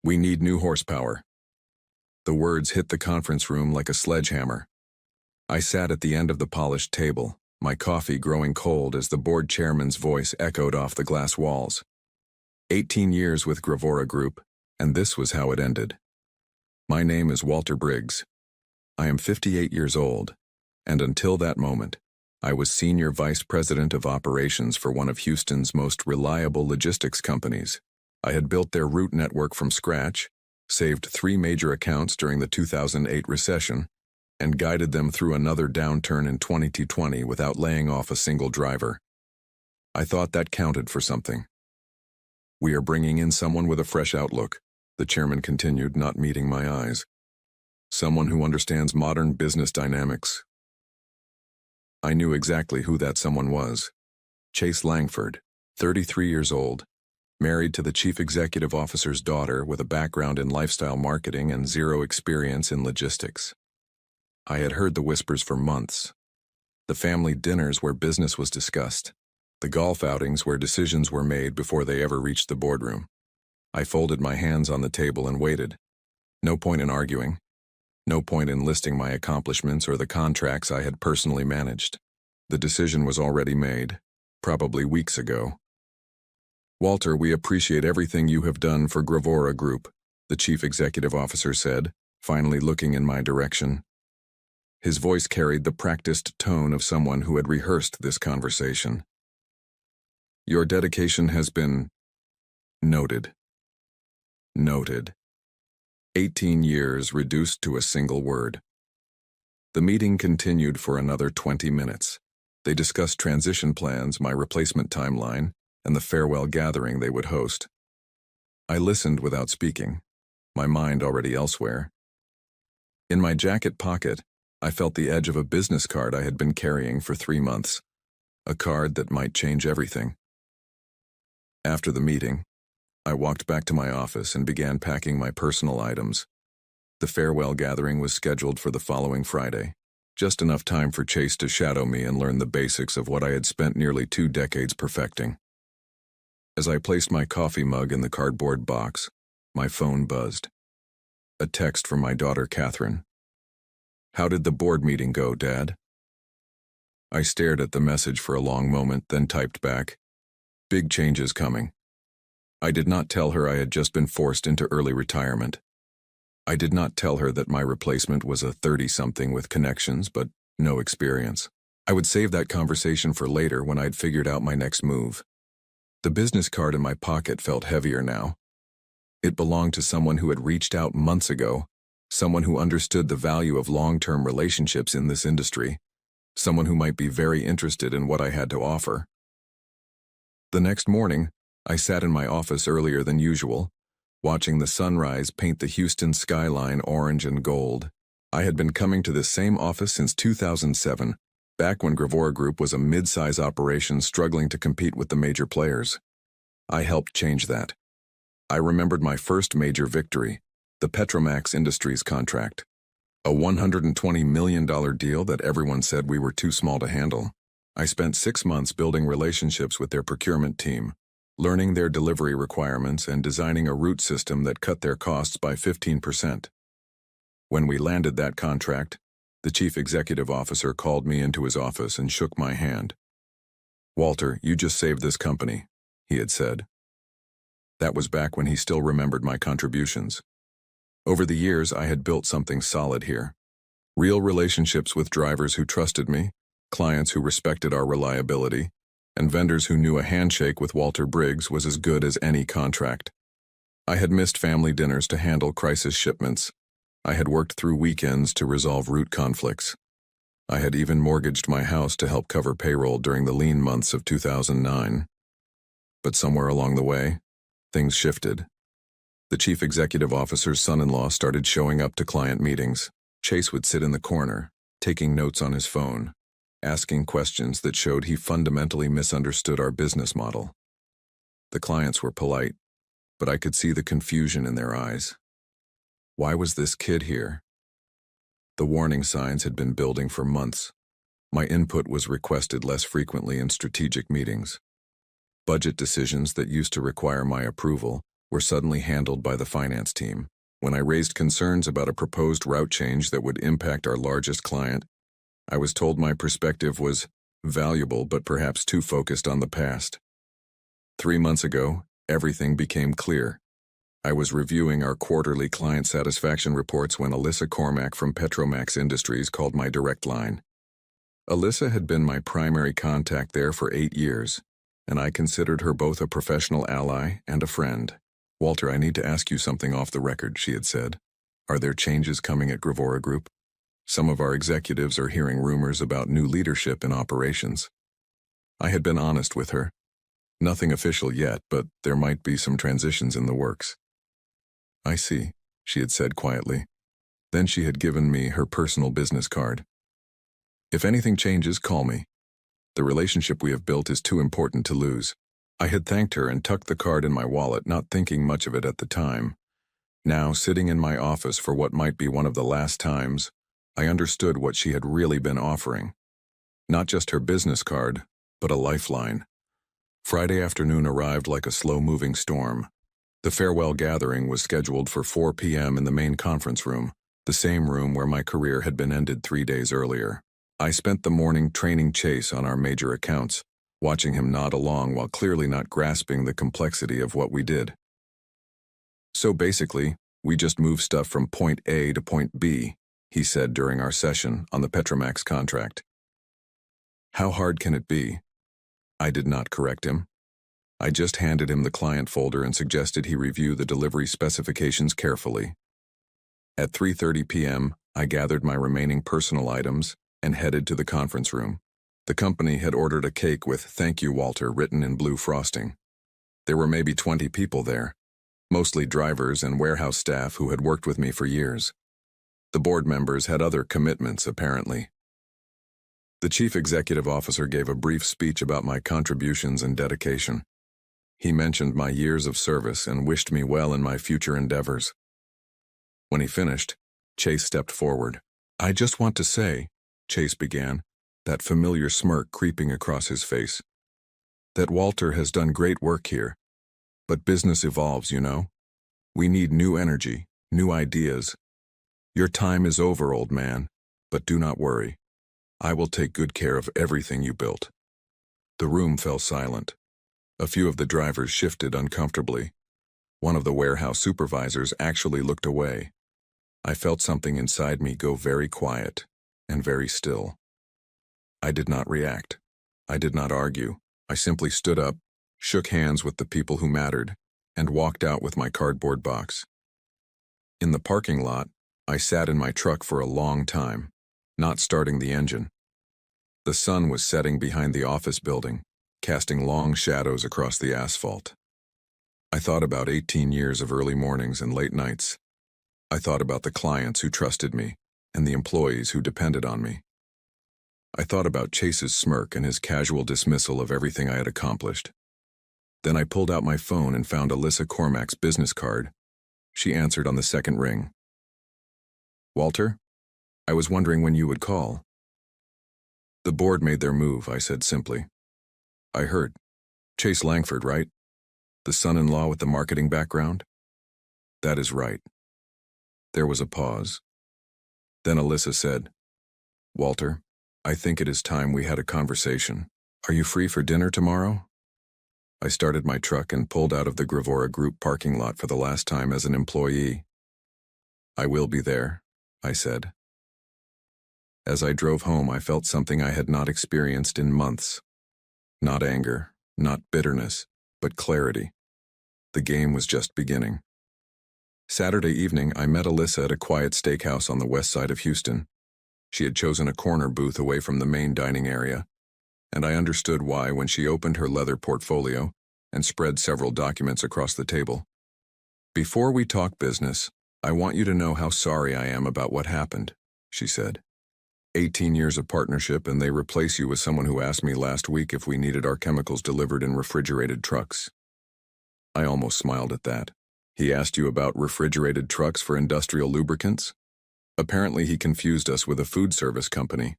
We need new horsepower. The words hit the conference room like a sledgehammer. I sat at the end of the polished table, my coffee growing cold as the board chairman's voice echoed off the glass walls. 18 years with Gravora Group, and this was how it ended. My name is Walter Briggs. I am 58 years old, and until that moment, I was Senior Vice President of Operations for one of Houston's most reliable logistics companies. I had built their route network from scratch, saved 3 major accounts during the 2008 recession, and guided them through another downturn in 2020 without laying off a single driver. I thought that counted for something. We are bringing in someone with a fresh outlook, the chairman continued, not meeting my eyes. Someone who understands modern business dynamics. I knew exactly who that someone was. Chase Langford, 33 years old, married to the chief executive officer's daughter with a background in lifestyle marketing and zero experience in logistics. I had heard the whispers for months. The family dinners where business was discussed. The golf outings where decisions were made before they ever reached the boardroom. I folded my hands on the table and waited. No point in arguing. No point in listing my accomplishments or the contracts I had personally managed. The decision was already made, probably weeks ago. Walter, we appreciate everything you have done for Gravora Group, the chief executive officer said, finally looking in my direction. His voice carried the practiced tone of someone who had rehearsed this conversation. Your dedication has been noted. Noted. 18 years reduced to a single word. The meeting continued for another 20 minutes. They discussed transition plans, my replacement timeline, and the farewell gathering they would host. I listened without speaking, my mind already elsewhere. In my jacket pocket, I felt the edge of a business card I had been carrying for 3 months, a card that might change everything. After the meeting, I walked back to my office and began packing my personal items. The farewell gathering was scheduled for the following Friday, just enough time for Chase to shadow me and learn the basics of what I had spent nearly 2 decades perfecting. As I placed my coffee mug in the cardboard box, my phone buzzed. A text from my daughter, Catherine. How did the board meeting go, Dad? I stared at the message for a long moment, then typed back, big changes coming. I did not tell her I had just been forced into early retirement. I did not tell her that my replacement was a 30-something with connections but no experience. I would save that conversation for later when I'd figured out my next move. The business card in my pocket felt heavier now. It belonged to someone who had reached out months ago, someone who understood the value of long-term relationships in this industry, someone who might be very interested in what I had to offer. The next morning, I sat in my office earlier than usual, watching the sunrise paint the Houston skyline orange and gold. I had been coming to this same office since 2007, back when Gravora Group was a mid-size operation struggling to compete with the major players. I helped change that. I remembered my first major victory, the Petromax Industries contract, a $120 million deal that everyone said we were too small to handle. I spent 6 months building relationships with their procurement team, learning their delivery requirements and designing a route system that cut their costs by 15%. When we landed that contract, the chief executive officer called me into his office and shook my hand. Walter, you just saved this company, he had said. That was back when he still remembered my contributions. Over the years, I had built something solid here. Real relationships with drivers who trusted me, clients who respected our reliability, and vendors who knew a handshake with Walter Briggs was as good as any contract. I had missed family dinners to handle crisis shipments. I had worked through weekends to resolve route conflicts. I had even mortgaged my house to help cover payroll during the lean months of 2009. But somewhere along the way, things shifted. The chief executive officer's son-in-law started showing up to client meetings. Chase would sit in the corner, taking notes on his phone, asking questions that showed he fundamentally misunderstood our business model. The clients were polite, but I could see the confusion in their eyes. Why was this kid here? The warning signs had been building for months. My input was requested less frequently in strategic meetings. Budget decisions that used to require my approval were suddenly handled by the finance team. When I raised concerns about a proposed route change that would impact our largest client, I was told my perspective was valuable but perhaps too focused on the past. 3 months ago, everything became clear. I was reviewing our quarterly client satisfaction reports when Alyssa Cormack from Petromax Industries called my direct line. Alyssa had been my primary contact there for 8 years, and I considered her both a professional ally and a friend. "Walter, I need to ask you something off the record," she had said. "Are there changes coming at Gravora Group? Some of our executives are hearing rumors about new leadership in operations." I had been honest with her. Nothing official yet, but there might be some transitions in the works. "I see," she had said quietly. Then she had given me her personal business card. "If anything changes, call me. The relationship we have built is too important to lose." I had thanked her and tucked the card in my wallet, not thinking much of it at the time. Now, sitting in my office for what might be one of the last times, I understood what she had really been offering. Not just her business card, but a lifeline. Friday afternoon arrived like a slow-moving storm. The farewell gathering was scheduled for 4 p.m. in the main conference room, the same room where my career had been ended 3 days earlier. I spent the morning training Chase on our major accounts, watching him nod along while clearly not grasping the complexity of what we did. "So basically, we just move stuff from point A to point B," he said during our session on the Petromax contract. "How hard can it be?" I did not correct him. I just handed him the client folder and suggested he review the delivery specifications carefully. At 3:30 p.m., I gathered my remaining personal items and headed to the conference room. The company had ordered a cake with "Thank you, Walter" written in blue frosting. There were maybe 20 people there, mostly drivers and warehouse staff who had worked with me for years. The board members had other commitments, apparently. The chief executive officer gave a brief speech about my contributions and dedication. He mentioned my years of service and wished me well in my future endeavors. When he finished, Chase stepped forward. "I just want to say," Chase began, that familiar smirk creeping across his face, "that Walter has done great work here. But business evolves, you know. We need new energy, new ideas. Your time is over, old man, but do not worry. I will take good care of everything you built." The room fell silent. A few of the drivers shifted uncomfortably. One of the warehouse supervisors actually looked away. I felt something inside me go very quiet and very still. I did not react. I did not argue. I simply stood up, shook hands with the people who mattered, and walked out with my cardboard box. In the parking lot, I sat in my truck for a long time, not starting the engine. The sun was setting behind the office building, casting long shadows across the asphalt. I thought about 18 years of early mornings and late nights. I thought about the clients who trusted me and the employees who depended on me. I thought about Chase's smirk and his casual dismissal of everything I had accomplished. Then I pulled out my phone and found Alyssa Cormack's business card. She answered on the second ring. "Walter, I was wondering when you would call." "The board made their move," I said simply. "I heard. Chase Langford, right? The son-in-law with the marketing background?" "That is right." There was a pause. Then Alyssa said, "Walter, I think it is time we had a conversation. Are you free for dinner tomorrow?" I started my truck and pulled out of the Gravora Group parking lot for the last time as an employee. "I will be there," I said. As I drove home, I felt something I had not experienced in months. Not anger, not bitterness, but clarity. The game was just beginning. Saturday evening, I met Alyssa at a quiet steakhouse on the west side of Houston. She had chosen a corner booth away from the main dining area, and I understood why when she opened her leather portfolio and spread several documents across the table. "Before we talk business, I want you to know how sorry I am about what happened," she said. 18 years of partnership, and they replace you with someone who asked me last week if we needed our chemicals delivered in refrigerated trucks. I almost smiled at that. "He asked you about refrigerated trucks for industrial lubricants?" Apparently he confused us with a food service company.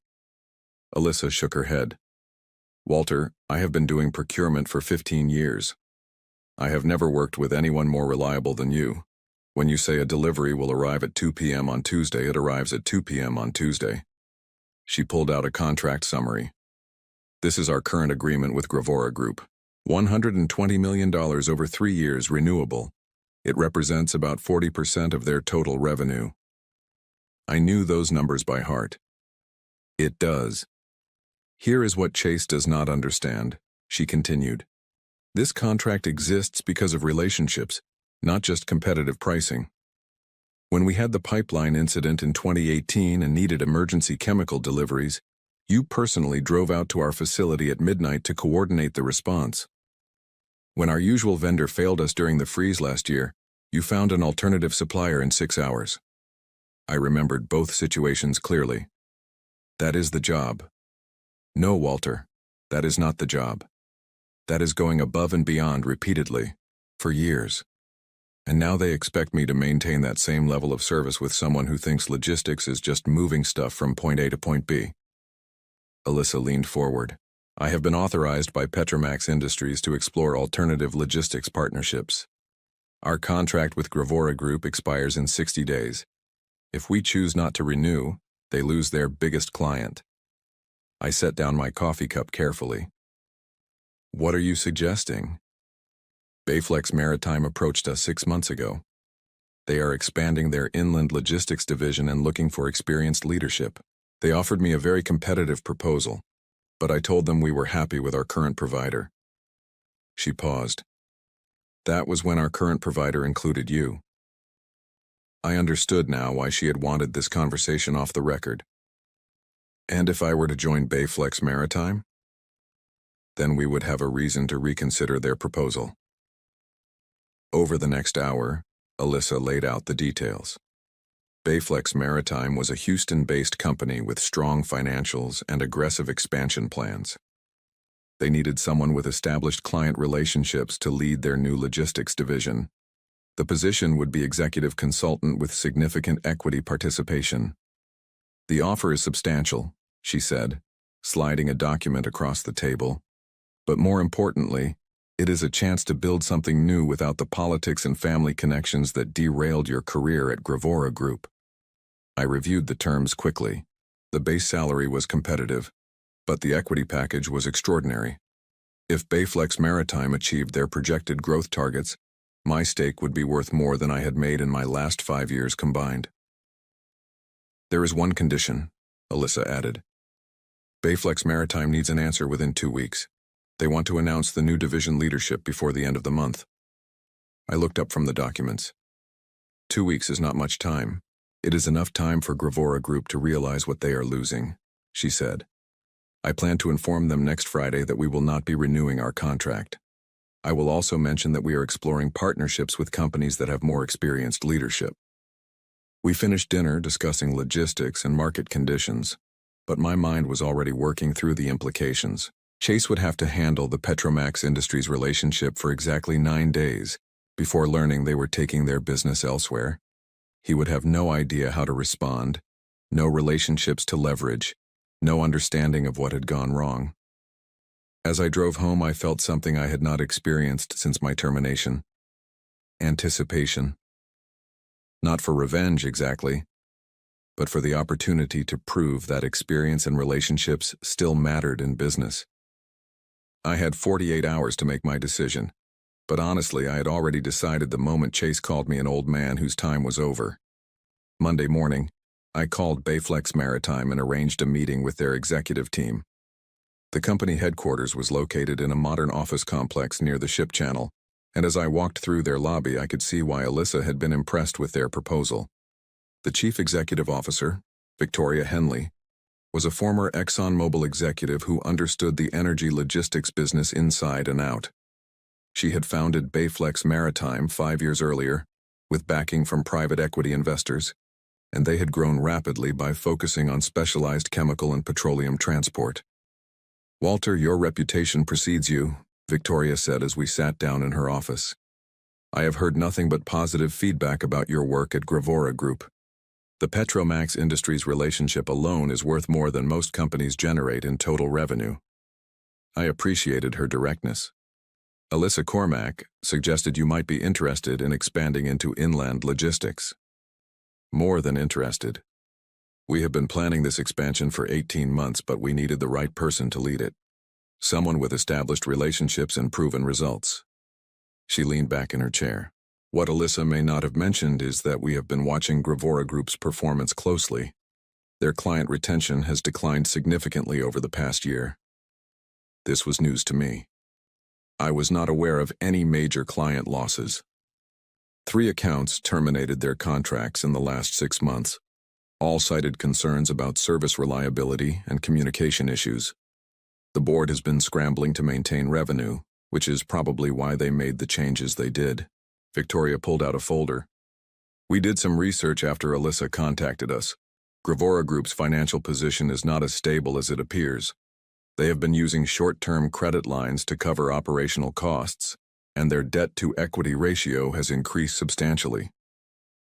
Alyssa shook her head. "Walter, I have been doing procurement for 15 years. I have never worked with anyone more reliable than you. When you say a delivery will arrive at 2 p.m. on Tuesday, it arrives at 2 p.m. on Tuesday. She pulled out a contract summary. This is our current agreement with Gravora Group. $120 million over 3 years, renewable. It represents about 40% of their total revenue. I knew those numbers by heart. It does. Here is what Chase does not understand, she continued. This contract exists because of relationships, not just competitive pricing. When we had the pipeline incident in 2018 and needed emergency chemical deliveries, you personally drove out to our facility at midnight to coordinate the response. When our usual vendor failed us during the freeze last year, you found an alternative supplier in 6 hours. I remembered both situations clearly. That is the job. No, Walter, that is not the job. That is going above and beyond repeatedly, for years. And now they expect me to maintain that same level of service with someone who thinks logistics is just moving stuff from point A to point B. Alyssa leaned forward. I have been authorized by Petromax Industries to explore alternative logistics partnerships. Our contract with Gravora Group expires in 60 days. If we choose not to renew, they lose their biggest client. I set down my coffee cup carefully. What are you suggesting? Bayflex Maritime approached us 6 months ago. They are expanding their inland logistics division and looking for experienced leadership. They offered me a very competitive proposal, but I told them we were happy with our current provider. She paused. That was when our current provider included you. I understood now why she had wanted this conversation off the record. And if I were to join Bayflex Maritime? Then we would have a reason to reconsider their proposal. Over the next hour, Alyssa laid out the details. Bayflex Maritime was a Houston-based company with strong financials and aggressive expansion plans. They needed someone with established client relationships to lead their new logistics division. The position would be executive consultant with significant equity participation. The offer is substantial, she said, sliding a document across the table. But more importantly, it is a chance to build something new without the politics and family connections that derailed your career at Gravora Group. I reviewed the terms quickly. The base salary was competitive, but the equity package was extraordinary. If Bayflex Maritime achieved their projected growth targets, my stake would be worth more than I had made in my last 5 years combined. There is one condition, Alyssa added. Bayflex Maritime needs an answer within 2 weeks. They want to announce the new division leadership before the end of the month. I looked up from the documents. 2 weeks is not much time. It is enough time for Gravora Group to realize what they are losing, she said. I plan to inform them next Friday that we will not be renewing our contract. I will also mention that we are exploring partnerships with companies that have more experienced leadership. We finished dinner discussing logistics and market conditions, but my mind was already working through the implications. Chase would have to handle the Petromax Industries relationship for exactly 9 days before learning they were taking their business elsewhere. He would have no idea how to respond, no relationships to leverage, no understanding of what had gone wrong. As I drove home, I felt something I had not experienced since my termination. Anticipation. Not for revenge exactly, but for the opportunity to prove that experience and relationships still mattered in business. I had 48 hours to make my decision, but honestly, I had already decided the moment Chase called me an old man whose time was over. Monday morning, I called Bayflex Maritime and arranged a meeting with their executive team. The company headquarters was located in a modern office complex near the ship channel, and as I walked through their lobby, I could see why Alyssa had been impressed with their proposal. The chief executive officer, Victoria Henley, was a former ExxonMobil executive who understood the energy logistics business inside and out. She had founded Bayflex Maritime 5 years earlier, with backing from private equity investors, and they had grown rapidly by focusing on specialized chemical and petroleum transport. Walter, your reputation precedes you, Victoria said as we sat down in her office. I have heard nothing but positive feedback about your work at Gravora Group. The Petromax Industries relationship alone is worth more than most companies generate in total revenue. I appreciated her directness. Alyssa Cormack suggested you might be interested in expanding into inland logistics. More than interested. We have been planning this expansion for 18 months, but we needed the right person to lead it. Someone with established relationships and proven results. She leaned back in her chair. What Alyssa may not have mentioned is that we have been watching Gravora Group's performance closely. Their client retention has declined significantly over the past year. This was news to me. I was not aware of any major client losses. 3 accounts terminated their contracts in the last 6 months. All cited concerns about service reliability and communication issues. The board has been scrambling to maintain revenue, which is probably why they made the changes they did. Victoria pulled out a folder. We did some research after Alyssa contacted us. Gravora Group's financial position is not as stable as it appears. They have been using short-term credit lines to cover operational costs, and their debt-to-equity ratio has increased substantially.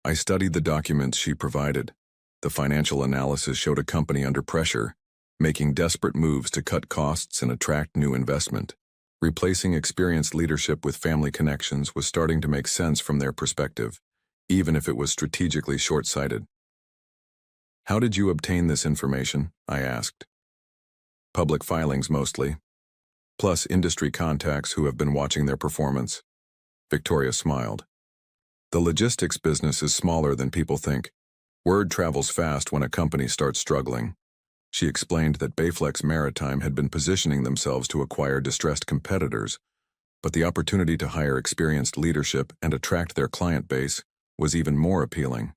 I studied the documents she provided. The financial analysis showed a company under pressure, making desperate moves to cut costs and attract new investment. Replacing experienced leadership with family connections was starting to make sense from their perspective, even if it was strategically short-sighted. How did you obtain this information? I asked. Public filings mostly, plus industry contacts who have been watching their performance. Victoria smiled. The logistics business is smaller than people think. Word travels fast when a company starts struggling. She explained that Bayflex Maritime had been positioning themselves to acquire distressed competitors, but the opportunity to hire experienced leadership and attract their client base was even more appealing.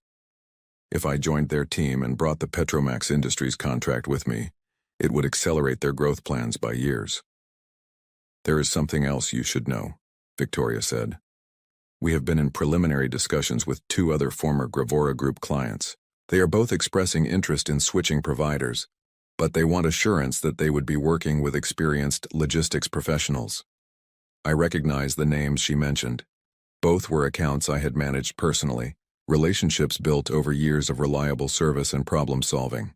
If I joined their team and brought the Petromax Industries contract with me, it would accelerate their growth plans by years. There is something else you should know, Victoria said. We have been in preliminary discussions with 2 other former Gravora Group clients. They are both expressing interest in switching providers, but they want assurance that they would be working with experienced logistics professionals. I recognize the names she mentioned. Both were accounts I had managed personally, relationships built over years of reliable service and problem solving.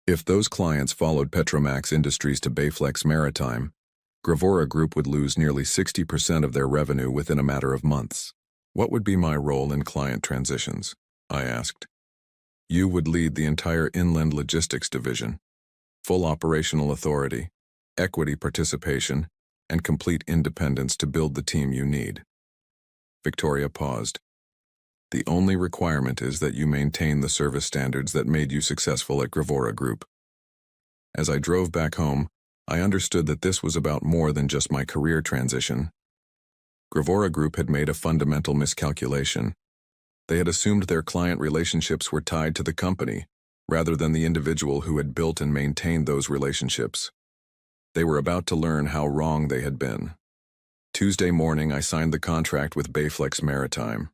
If those clients followed Petromax Industries to Bayflex Maritime, Gravora Group would lose nearly 60% of their revenue within a matter of months. What would be my role in client transitions? I asked. You would lead the entire inland logistics division. Full operational authority, equity participation, and complete independence to build the team you need. Victoria paused. The only requirement is that you maintain the service standards that made you successful at Gravora Group. As I drove back home, I understood that this was about more than just my career transition. Gravora Group had made a fundamental miscalculation. They had assumed their client relationships were tied to the company, rather than the individual who had built and maintained those relationships. They were about to learn how wrong they had been. Tuesday morning, I signed the contract with Bayflex Maritime.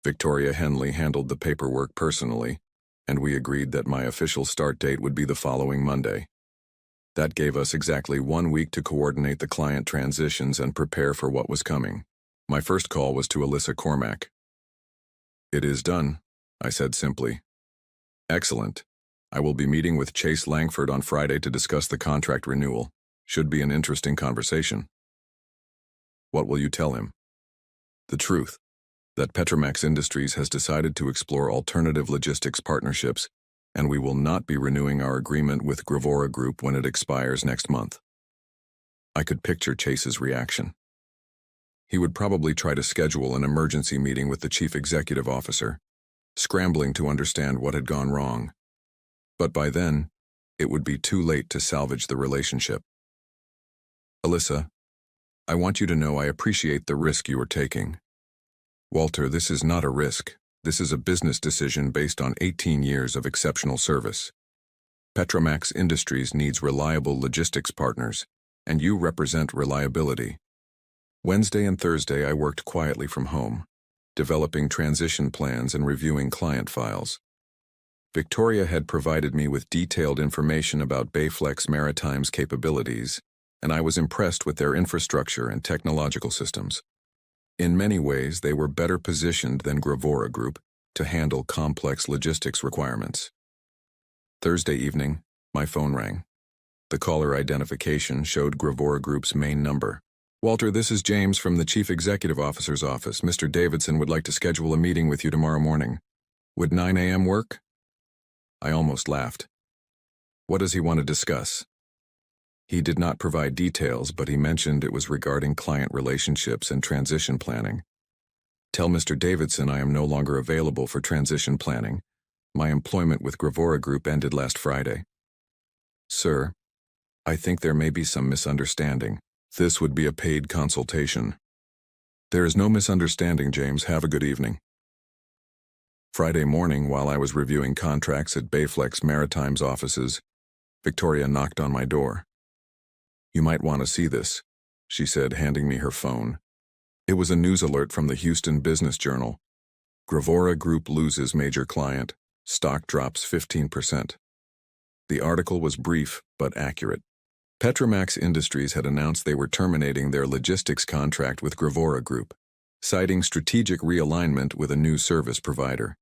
Victoria Henley handled the paperwork personally, and we agreed that my official start date would be the following Monday. That gave us exactly 1 week to coordinate the client transitions and prepare for what was coming. My first call was to Alyssa Cormack. It is done, I said simply. Excellent. I will be meeting with Chase Langford on Friday to discuss the contract renewal. Should be an interesting conversation. What will you tell him? The truth. That Petromax Industries has decided to explore alternative logistics partnerships, and we will not be renewing our agreement with Gravora Group when it expires next month. I could picture Chase's reaction. He would probably try to schedule an emergency meeting with the chief executive officer, scrambling to understand what had gone wrong. But by then, it would be too late to salvage the relationship. Alyssa, I want you to know I appreciate the risk you are taking. Walter, this is not a risk. This is a business decision based on 18 years of exceptional service. Petromax Industries needs reliable logistics partners, and you represent reliability. Wednesday and Thursday I worked quietly from home, developing transition plans and reviewing client files. Victoria had provided me with detailed information about Bayflex Maritime's capabilities, and I was impressed with their infrastructure and technological systems. In many ways, they were better positioned than Gravora Group to handle complex logistics requirements. Thursday evening, my phone rang. The caller identification showed Gravora Group's main number. Walter, this is James from the Chief Executive Officer's office. Mr. Davidson would like to schedule a meeting with you tomorrow morning. Would 9 a.m. work? I almost laughed. What does he want to discuss? He did not provide details, but he mentioned it was regarding client relationships and transition planning. Tell Mr. Davidson I am no longer available for transition planning. My employment with Gravora Group ended last Friday. Sir, I think there may be some misunderstanding. This would be a paid consultation. There is no misunderstanding, James. Have a good evening. Friday morning, while I was reviewing contracts at Bayflex Maritime's offices, Victoria knocked on my door. You might want to see this, she said, handing me her phone. It was a news alert from the Houston Business Journal. Gravora Group loses major client. Stock drops 15%. The article was brief but accurate. Petromax Industries had announced they were terminating their logistics contract with Gravora Group, citing strategic realignment with a new service provider.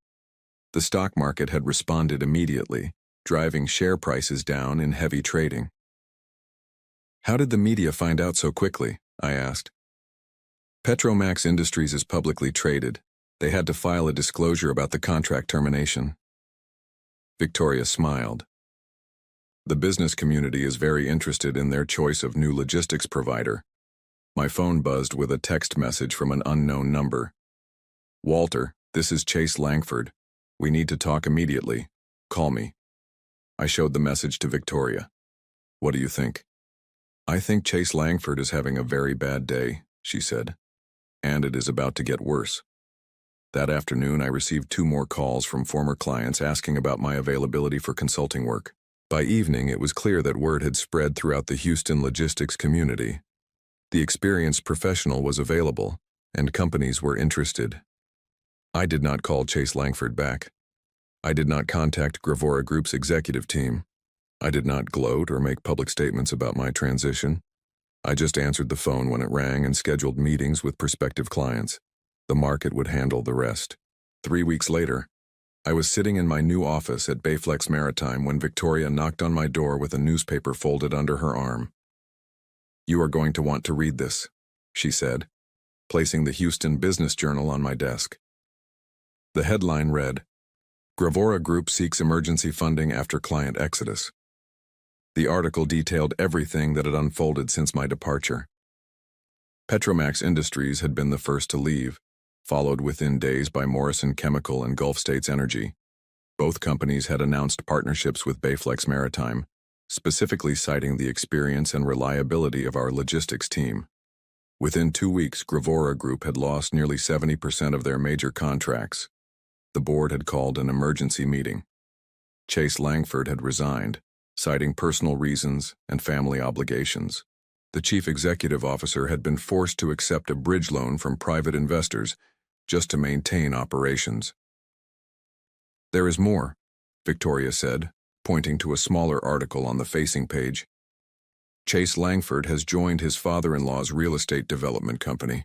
The stock market had responded immediately, driving share prices down in heavy trading. How did the media find out so quickly? I asked. Petromax Industries is publicly traded. They had to file a disclosure about the contract termination. Victoria smiled. The business community is very interested in their choice of new logistics provider. My phone buzzed with a text message from an unknown number. Walter, this is Chase Langford. We need to talk immediately. Call me. I showed the message to Victoria. What do you think? I think Chase Langford is having a very bad day, she said. And it is about to get worse. That afternoon, I received 2 more calls from former clients asking about my availability for consulting work. By evening, it was clear that word had spread throughout the Houston logistics community. The experienced professional was available, and companies were interested. I did not call Chase Langford back. I did not contact Gravora Group's executive team. I did not gloat or make public statements about my transition. I just answered the phone when it rang and scheduled meetings with prospective clients. The market would handle the rest. 3 weeks later, I was sitting in my new office at Bayflex Maritime when Victoria knocked on my door with a newspaper folded under her arm. You are going to want to read this, she said, placing the Houston Business Journal on my desk. The headline read, Gravora Group seeks emergency funding after client exodus. The article detailed everything that had unfolded since my departure. Petromax Industries had been the first to leave, followed within days by Morrison Chemical and Gulf States Energy. Both companies had announced partnerships with Bayflex Maritime, specifically citing the experience and reliability of our logistics team. Within 2 weeks, Gravora Group had lost nearly 70% of their major contracts. The board had called an emergency meeting. Chase Langford had resigned, citing personal reasons and family obligations. The chief executive officer had been forced to accept a bridge loan from private investors just to maintain operations. There is more, Victoria said, pointing to a smaller article on the facing page. Chase Langford has joined his father-in-law's real estate development company.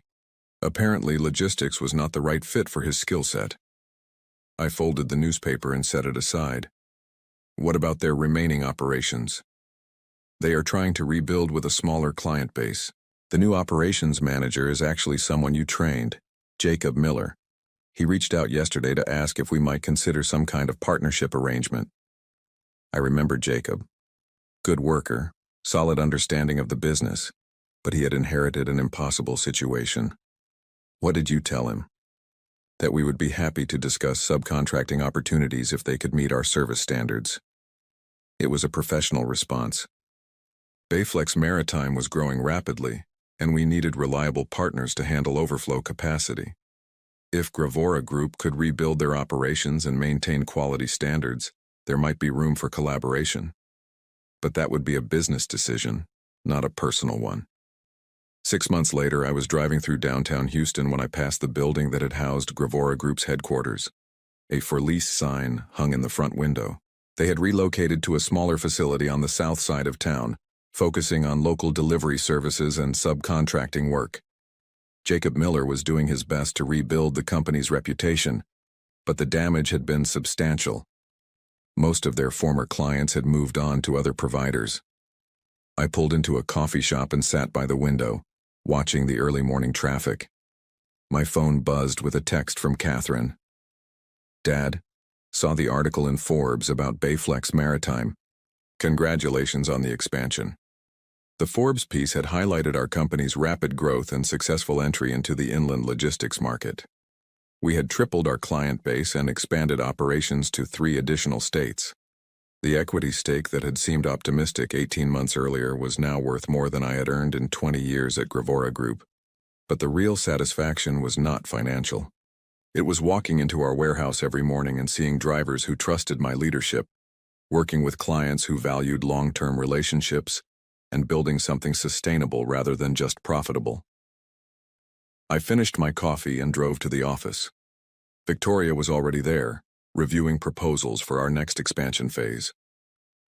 Apparently, logistics was not the right fit for his skill set. I folded the newspaper and set it aside. What about their remaining operations? They are trying to rebuild with a smaller client base. The new operations manager is actually someone you trained, Jacob Miller. He reached out yesterday to ask if we might consider some kind of partnership arrangement. I remembered Jacob. Good worker, solid understanding of the business, but he had inherited an impossible situation. What did you tell him? That we would be happy to discuss subcontracting opportunities if they could meet our service standards. It was a professional response. Bayflex Maritime was growing rapidly, and we needed reliable partners to handle overflow capacity. If Gravora Group could rebuild their operations and maintain quality standards, there might be room for collaboration. But that would be a business decision, not a personal one. 6 months later, I was driving through downtown Houston when I passed the building that had housed Gravora Group's headquarters. A for lease sign hung in the front window. They had relocated to a smaller facility on the south side of town, focusing on local delivery services and subcontracting work. Jacob Miller was doing his best to rebuild the company's reputation, but the damage had been substantial. Most of their former clients had moved on to other providers. I pulled into a coffee shop and sat by the window, watching the early morning traffic. My phone buzzed with a text from Catherine. Dad, saw the article in Forbes about Bayflex Maritime. Congratulations on the expansion. The Forbes piece had highlighted our company's rapid growth and successful entry into the inland logistics market. We had tripled our client base and expanded operations to 3 additional states. The equity stake that had seemed optimistic 18 months earlier was now worth more than I had earned in 20 years at Gravora Group. But the real satisfaction was not financial. It was walking into our warehouse every morning and seeing drivers who trusted my leadership, working with clients who valued long-term relationships, and building something sustainable rather than just profitable. I finished my coffee and drove to the office. Victoria was already there, reviewing proposals for our next expansion phase.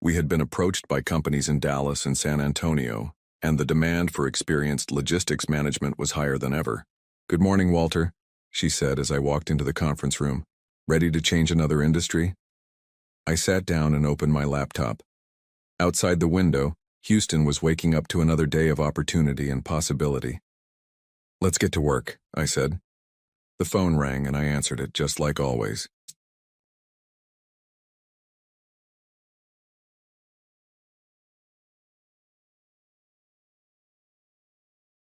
We had been approached by companies in Dallas and San Antonio, and the demand for experienced logistics management was higher than ever. "Good morning, Walter," she said as I walked into the conference room. "Ready to change another industry?" I sat down and opened my laptop. Outside the window, Houston was waking up to another day of opportunity and possibility. "Let's get to work," I said. The phone rang and I answered it just like always.